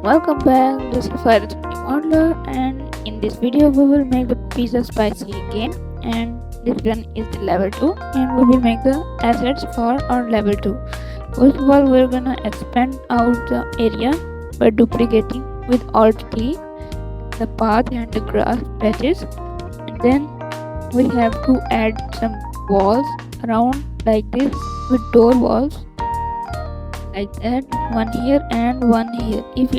Welcome back, this is Fire Modeler, and in this video we will make the pizza spicy again, and this one is the level 2 and we will make the assets for our level 2. First of all, we're gonna expand out the area by duplicating with Alt T the path and the grass patches, and then we have to add some walls around like this with door walls like that, one here and one here. If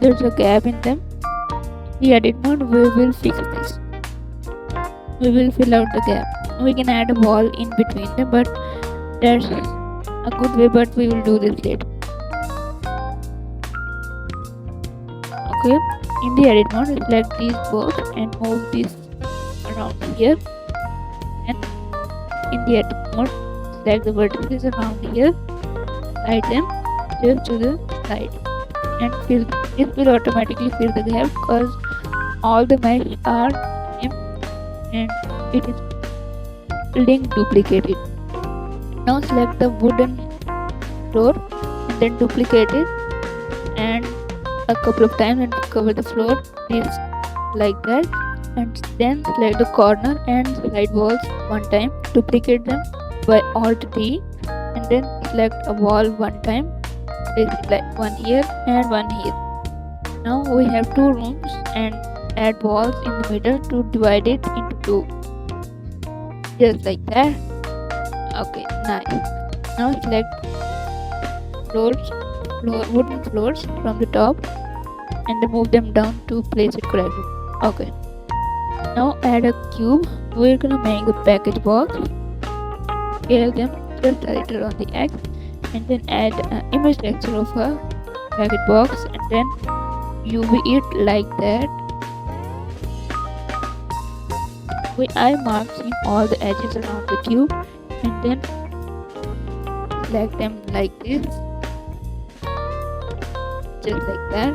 there's a gap in them, the edit mode we will fix this. We will fill out the gap. We can add a wall in between them, but that's a good way, but we will do this later. Okay, in the edit mode select these both and move this around here, and in the edit mode select the vertices around here, slide them just to the side and fill. This will automatically fill the gap because all the mesh are same and it is link duplicated. Now select the wooden floor and then duplicate it and a couple of times and cover the floor this like that, and then select the corner and slide walls one time, duplicate them by Alt T, and then select a wall one time, like one here and one here. Now we have two rooms and add walls in the middle to divide it into two, just like that. Okay, nice. Now select wooden floors from the top and then move them down to place it correctly. Okay, now add a cube. We're gonna make the package box, scale them just a little on the X, and then add an image texture of a package box and then UV it like that. We eye marking all the edges around the cube and then select them like this, just like that.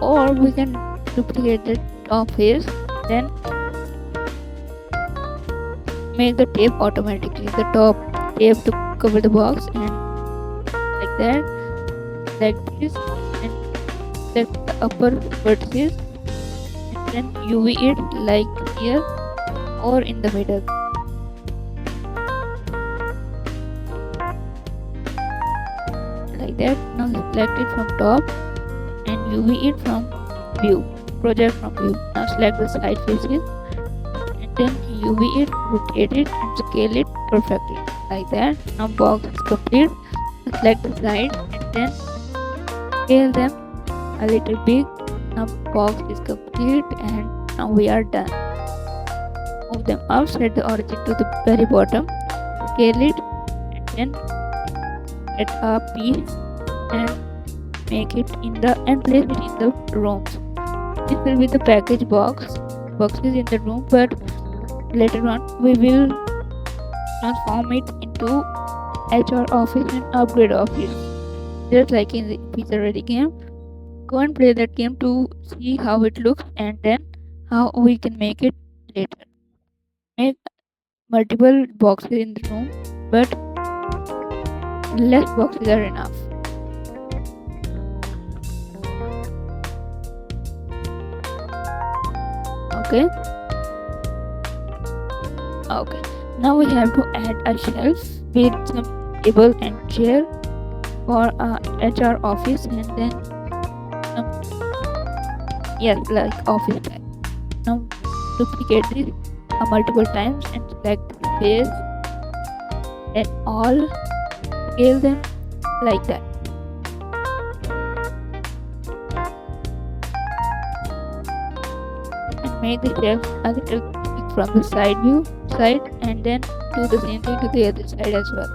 Or we can duplicate the top face, then make the tape automatically, the top tape to cover the box, and like that, like this, and select the upper vertices and then UV it like here or in the middle. Like that. Now select it from top and UV it from view, project from view. Now select the side faces and then UV it, rotate it and scale it perfectly like that. Now box is complete. Select the side and then scale them a little big. Now box is complete and now we are done. Move them up, set the origin to the very bottom, scale it and then get a piece and make it in the and place it in the rooms. This will be the package boxes in the room, but later on we will transform it into HR office and upgrade office, just like in the Pizza Ready game. Go and play that game to see how it looks and then how we can make it later. Make multiple boxes in the room, but less boxes are enough. Okay. Now we have to add a shelf with some table and chair for HR office, and then like office type. Now duplicate this multiple times and select the face and all, scale them like that. And make the shelf a little big from the side and then do the same thing to the other side as well.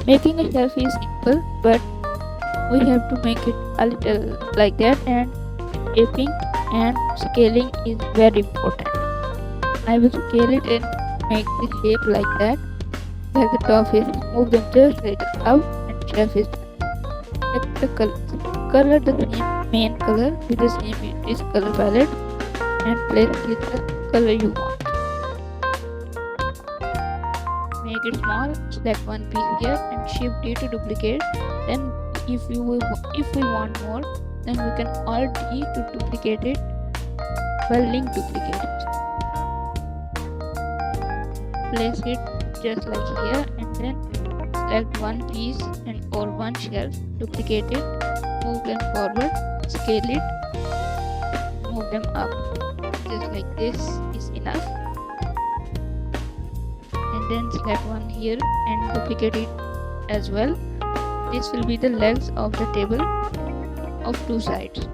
Making a shelf is simple, but we have to make it a little like that, and shaping and scaling is very important. I will scale it and make the shape like that. Like the top is, move them just a little up and shelf is select the color the same main color with the same this color palette and place it the color you want. Make make it small, select one piece here and shift D to duplicate. Then if we want more, then we can Alt D to duplicate it, while link duplicate it. Place it just like here and then select one piece and or one shelf, duplicate it, move them forward, scale it, move them up. Just like this is enough. And then select one here and duplicate it as well. This will be the legs of the table of two sides.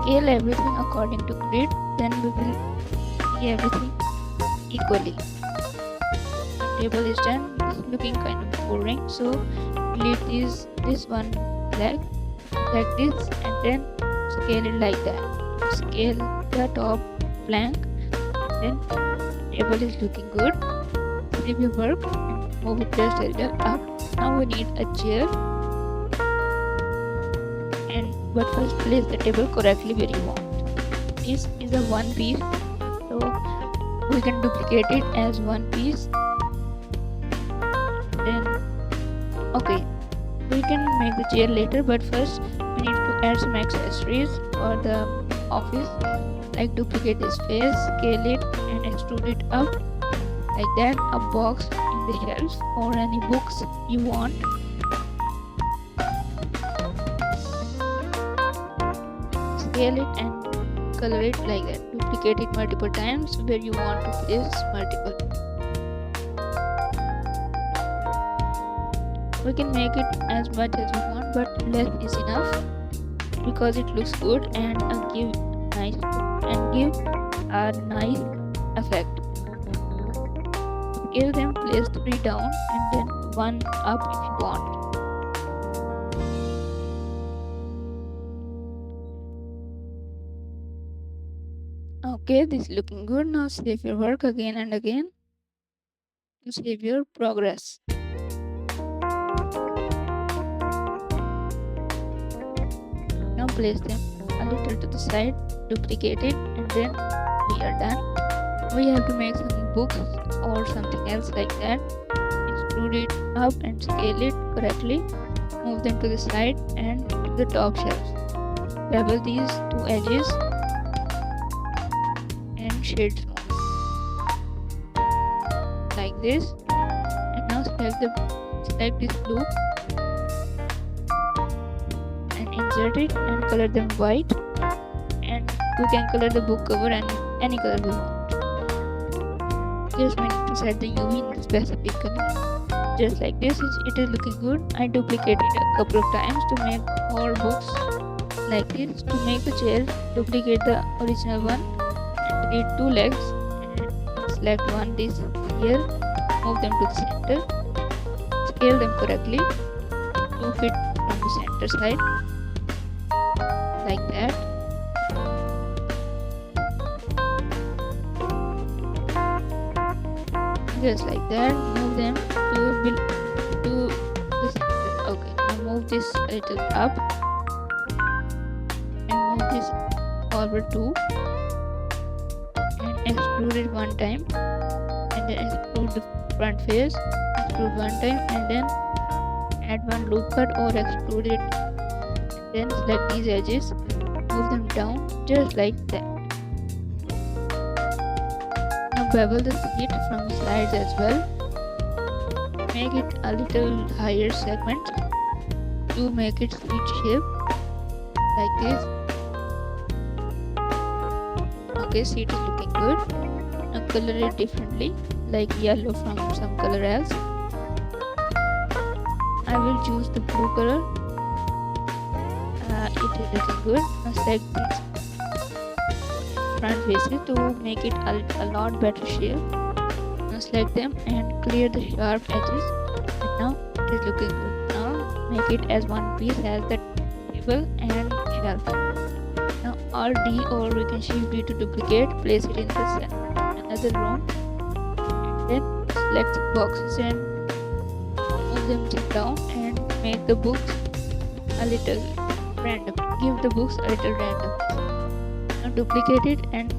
Scale everything according to grid, then we will see everything equally. The table is done. It's looking kind of boring, so delete this one leg like this and then scale it like that. Scale the top flank, then table is looking good. Save your work and move it just a little up. Now we need a chair, but first place the table correctly where you want. This is a one piece, so we can duplicate it as one piece. Then okay, we can make the chair later, but first we need to add some accessories for the office, like duplicate this face, scale it and extrude it up like that. A box in the shelves or any books you want. Scale it and color it like that. Duplicate it multiple times where you want to place multiple. We can make it as much as you want, but less is enough because it looks good and give a nice effect. Scale them, place 3 down and then 1 up if you want. Okay, this is looking good. Now save your work again and again to save your progress. Now place them a little to the side, duplicate it, and then we are done. We have to make some books or something else like that. Extrude it up and scale it correctly. Move them to the side and to the top shelves. Bevel these 2 edges and shade smooth like this. And now select this loop and insert it and color them white. And we can color the book cover any color we want. Just we need to set the UV in the specific color. Just like this, it is looking good. I duplicated it a couple of times to make more books like this. To make the chair, duplicate the original one and delete 2 legs and select one this here, move them to the center, scale them correctly to fit from the center side like that. Just like that, move them to the center. Okay, now move this a little up and move this forward too and extrude it 1 time and then extrude the front face, extrude 1 time and then add 1 loop cut or extrude it and then select these edges, move them down just like that. Bevel the seat from the sides as well. Make it a little higher segment to make it seat shape like this. Okay, seat is looking good. Now color it differently, like yellow from some color else. I will choose the blue color. It is looking good. Now select this front faces to make it a lot better shape. Now select them and clear the sharp edges. And now it is looking good. Now make it as one piece as the table and shelf. Now Alt D or we can Shift D to duplicate, place it in the another room and then select the boxes and move them down and make the books a little random. Give the books a little random. Now duplicate it and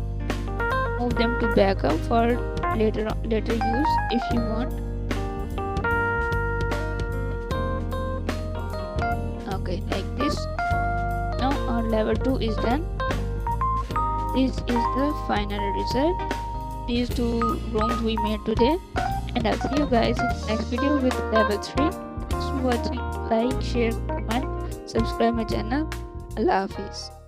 move them to backup for later use if you want. Okay, like this. Now our level 2 is done. This is the final result. These two rooms we made today, and I'll see you guys in the next video with level 3. Thanks for watching. Like, share, comment, subscribe my channel. Allah Hafiz.